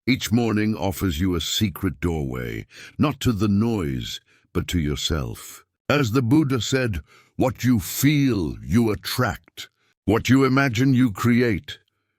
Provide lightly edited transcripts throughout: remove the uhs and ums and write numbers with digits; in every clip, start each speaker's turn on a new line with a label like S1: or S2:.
S1: Each morning offers you a secret doorway, not to the noise, but to yourself. As the Buddha said, what you feel, you attract. What you imagine, you create.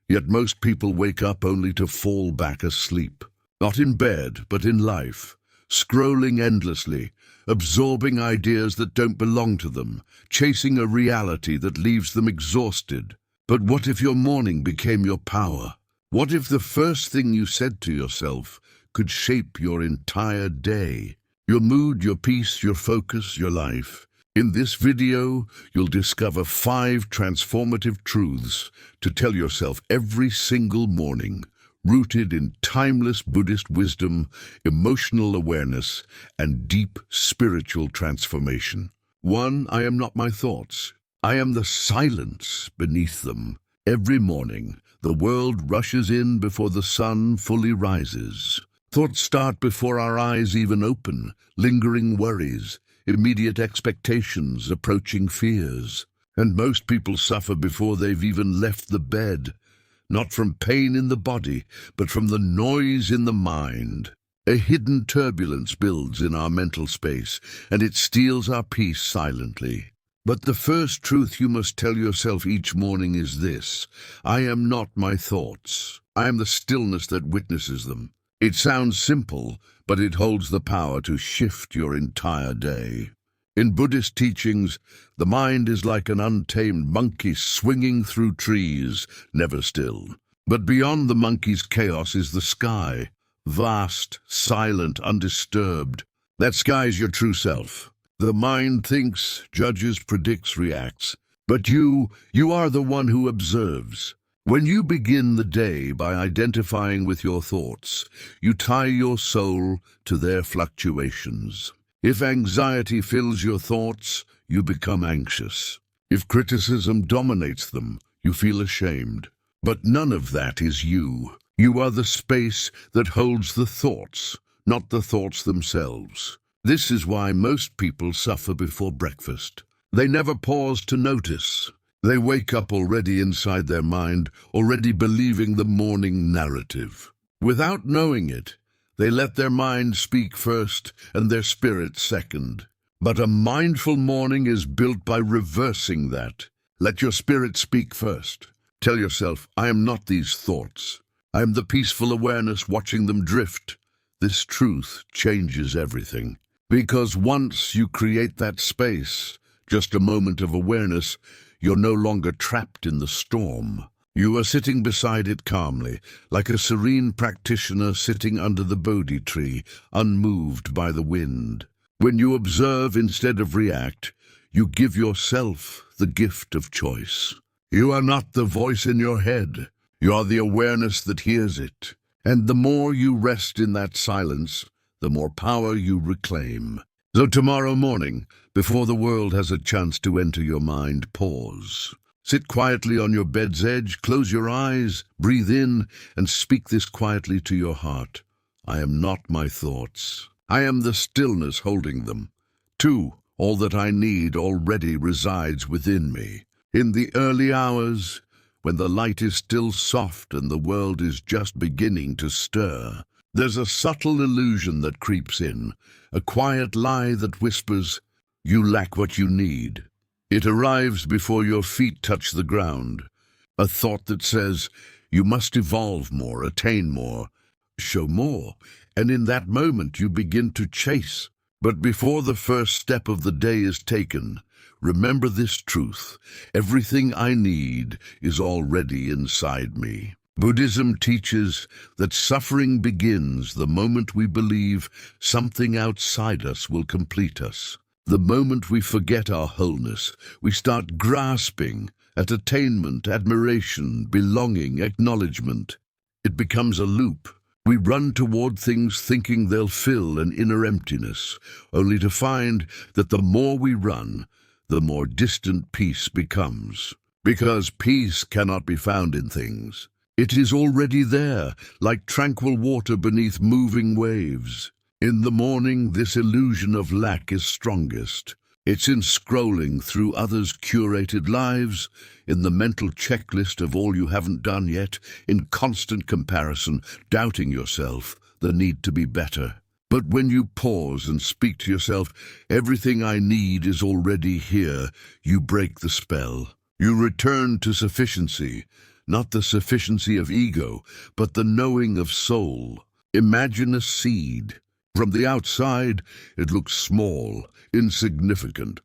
S1: Yet most people wake up only to fall back asleep. Not in bed, but in life. Scrolling endlessly, absorbing ideas that don't belong to them, chasing a reality that leaves them exhausted. But what if your morning became your power? What if the first thing you said to yourself could shape your entire day? Your mood, your peace, your focus, your life. In this video, you'll discover 5 transformative truths to tell yourself every single morning, rooted in timeless Buddhist wisdom, emotional awareness, and deep spiritual transformation. 1. I am not my thoughts. I am the silence beneath them. Every morning, the world rushes in before the sun fully rises. Thoughts start before our eyes even open, lingering worries, immediate expectations, approaching fears. And most people suffer before they've even left the bed. Not from pain in the body, but from the noise in the mind. A hidden turbulence builds in our mental space, and it steals our peace silently. But the first truth you must tell yourself each morning is this: I am not my thoughts. I am the stillness that witnesses them. It sounds simple, but it holds the power to shift your entire day. In Buddhist teachings, the mind is like an untamed monkey swinging through trees, never still. But beyond the monkey's chaos is the sky, vast, silent, undisturbed. That sky is your true self. The mind thinks, judges, predicts, reacts. But you are the one who observes. When you begin the day by identifying with your thoughts, you tie your soul to their fluctuations. If anxiety fills your thoughts, you become anxious. If criticism dominates them, you feel ashamed. But none of that is you. You are the space that holds the thoughts, not the thoughts themselves. This is why most people suffer before breakfast. They never pause to notice. They wake up already inside their mind, already believing the morning narrative. Without knowing it, they let their mind speak first and their spirit second. But a mindful morning is built by reversing that. Let your spirit speak first. Tell yourself, I am not these thoughts. I am the peaceful awareness watching them drift. This truth changes everything. Because once you create that space, just a moment of awareness, you're no longer trapped in the storm. You are sitting beside it calmly, like a serene practitioner sitting under the Bodhi tree, unmoved by the wind. When you observe instead of react, you give yourself the gift of choice. You are not the voice in your head. You are the awareness that hears it. And the more you rest in that silence, the more power you reclaim. So tomorrow morning, before the world has a chance to enter your mind, pause. Sit quietly on your bed's edge, close your eyes, breathe in, and speak this quietly to your heart. I am not my thoughts. I am the stillness holding them. 2. All that I need already resides within me. In the early hours, when the light is still soft and the world is just beginning to stir, there's a subtle illusion that creeps in, a quiet lie that whispers, you lack what you need. It arrives before your feet touch the ground, a thought that says, you must evolve more, attain more, show more, and in that moment you begin to chase. But before the first step of the day is taken, remember this truth: everything I need is already inside me. Buddhism teaches that suffering begins the moment we believe something outside us will complete us. The moment we forget our wholeness, we start grasping at attainment, admiration, belonging, acknowledgement. It becomes a loop. We run toward things thinking they'll fill an inner emptiness, only to find that the more we run, the more distant peace becomes. Because peace cannot be found in things. It is already there, like tranquil water beneath moving waves. In the morning, this illusion of lack is strongest. It's in scrolling through others' curated lives, in the mental checklist of all you haven't done yet, in constant comparison, doubting yourself, the need to be better. But when you pause and speak to yourself, everything I need is already here, you break the spell. You return to sufficiency, not the sufficiency of ego, but the knowing of soul. Imagine a seed. From the outside, it looks small, insignificant,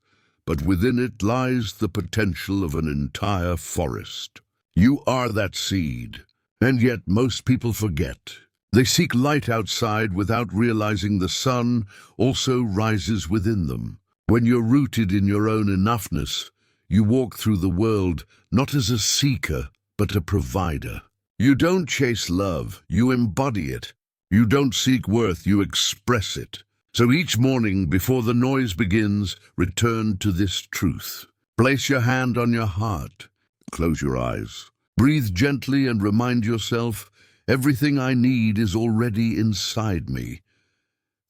S1: but within it lies the potential of an entire forest. You are that seed, and yet most people forget. They seek light outside without realizing the sun also rises within them. When you're rooted in your own enoughness, you walk through the world not as a seeker, but a provider. You don't chase love, you embody it. You don't seek worth, you express it. So each morning, before the noise begins, return to this truth. Place your hand on your heart. Close your eyes. Breathe gently and remind yourself, everything I need is already inside me.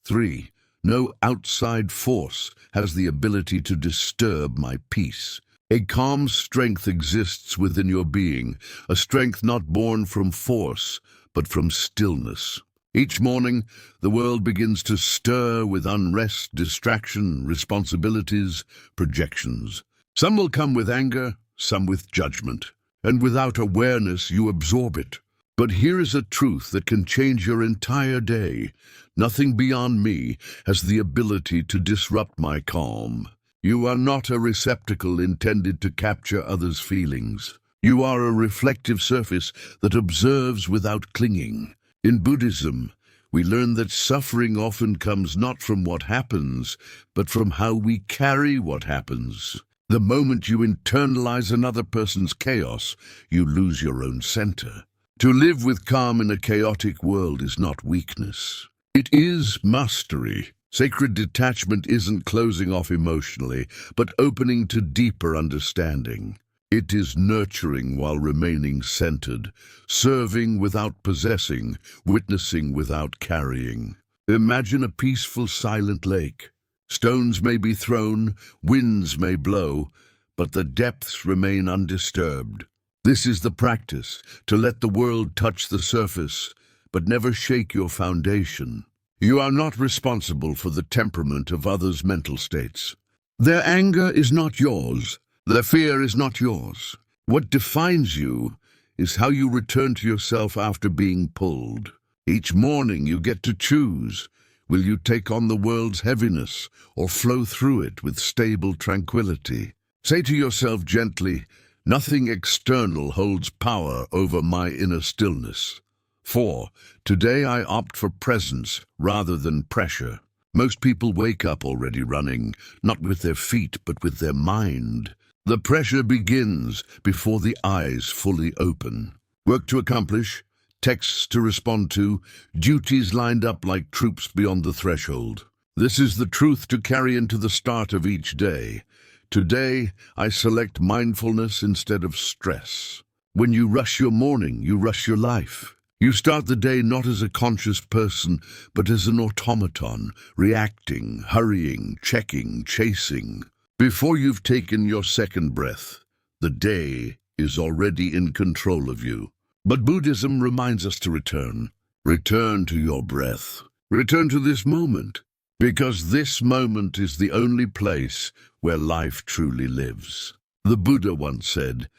S1: 3. No outside force has the ability to disturb my peace. A calm strength exists within your being, a strength not born from force, but from stillness. Each morning, the world begins to stir with unrest, distraction, responsibilities, projections. Some will come with anger, some with judgment, and without awareness you absorb it. But here is a truth that can change your entire day. Nothing beyond me has the ability to disrupt my calm. You are not a receptacle intended to capture others' feelings. You are a reflective surface that observes without clinging. In Buddhism, we learn that suffering often comes not from what happens, but from how we carry what happens. The moment you internalize another person's chaos, you lose your own center. To live with calm in a chaotic world is not weakness. It is mastery. Sacred detachment isn't closing off emotionally, but opening to deeper understanding. It is nurturing while remaining centered, serving without possessing, witnessing without carrying. Imagine a peaceful, silent lake. Stones may be thrown, winds may blow, but the depths remain undisturbed. This is the practice, to let the world touch the surface, but never shake your foundation. You are not responsible for the temperament of others' mental states. Their anger is not yours. Their fear is not yours. What defines you is how you return to yourself after being pulled. Each morning you get to choose. Will you take on the world's heaviness or flow through it with stable tranquility? Say to yourself gently, nothing external holds power over my inner stillness. 4. Today I opt for presence rather than pressure. Most people wake up already running, not with their feet but with their mind. The pressure begins before the eyes fully open. Work to accomplish, texts to respond to, duties lined up like troops beyond the threshold. This is the truth to carry into the start of each day. Today, I select mindfulness instead of stress. When you rush your morning, you rush your life. You start the day not as a conscious person, but as an automaton, reacting, hurrying, checking, chasing. Before you've taken your second breath, the day is already in control of you. But Buddhism reminds us to return. Return to your breath. Return to this moment, because this moment is the only place where life truly lives. The Buddha once said,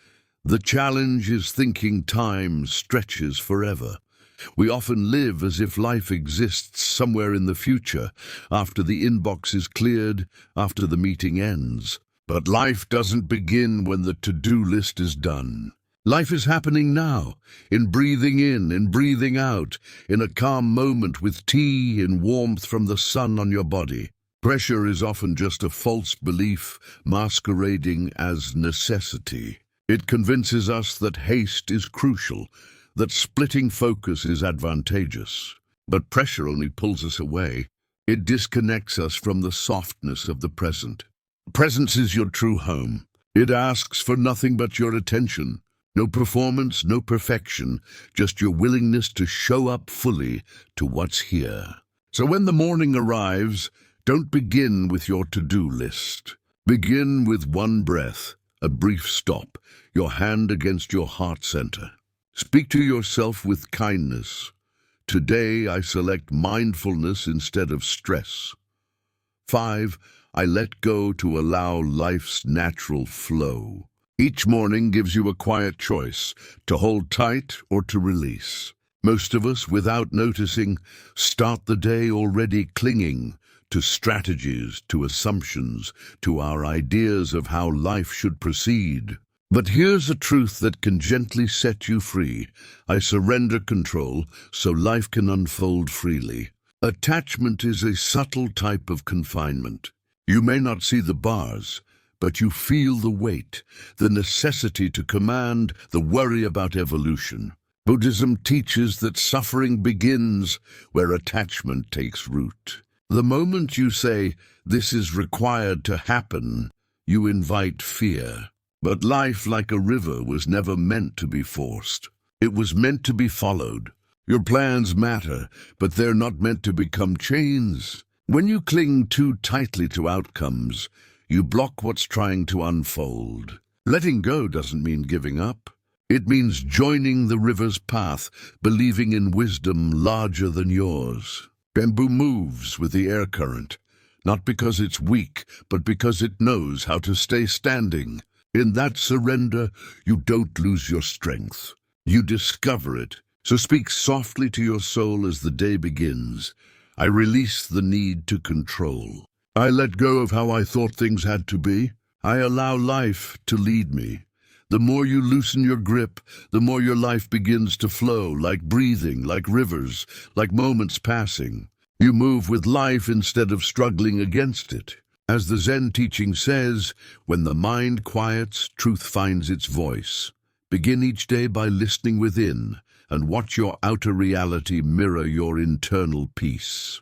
S1: "The challenge is thinking time stretches forever." We often live as if life exists somewhere in the future, after the inbox is cleared, after the meeting ends. But life doesn't begin when the to-do list is done. Life is happening now, in breathing in, in breathing out, in a calm moment with tea, in warmth from the sun on your body. Pressure is often just a false belief masquerading as necessity. It convinces us that haste is crucial, that splitting focus is advantageous. But pressure only pulls us away. It disconnects us from the softness of the present. Presence is your true home. It asks for nothing but your attention. No performance, no perfection, just your willingness to show up fully to what's here. So when the morning arrives, don't begin with your to-do list. Begin with one breath, a brief stop, your hand against your heart center. Speak to yourself with kindness. Today I select mindfulness instead of stress. 5. I let go to allow life's natural flow. Each morning gives you a quiet choice, to hold tight or to release. Most of us, without noticing, start the day already clinging to strategies, to assumptions, to our ideas of how life should proceed. But here's a truth that can gently set you free. I surrender control so life can unfold freely. Attachment is a subtle type of confinement. You may not see the bars, but you feel the weight, the necessity to command, the worry about evolution. Buddhism teaches that suffering begins where attachment takes root. The moment you say, "This is required to happen," you invite fear. But life, like a river, was never meant to be forced. It was meant to be followed. Your plans matter, but they're not meant to become chains. When you cling too tightly to outcomes, you block what's trying to unfold. Letting go doesn't mean giving up. It means joining the river's path, believing in wisdom larger than yours. Bamboo moves with the air current, not because it's weak, but because it knows how to stay standing. In that surrender, you don't lose your strength. You discover it. So speak softly to your soul as the day begins. I release the need to control. I let go of how I thought things had to be. I allow life to lead me. The more you loosen your grip, the more your life begins to flow, like breathing, like rivers, like moments passing. You move with life instead of struggling against it. As the Zen teaching says, when the mind quiets, truth finds its voice. Begin each day by listening within, and watch your outer reality mirror your internal peace.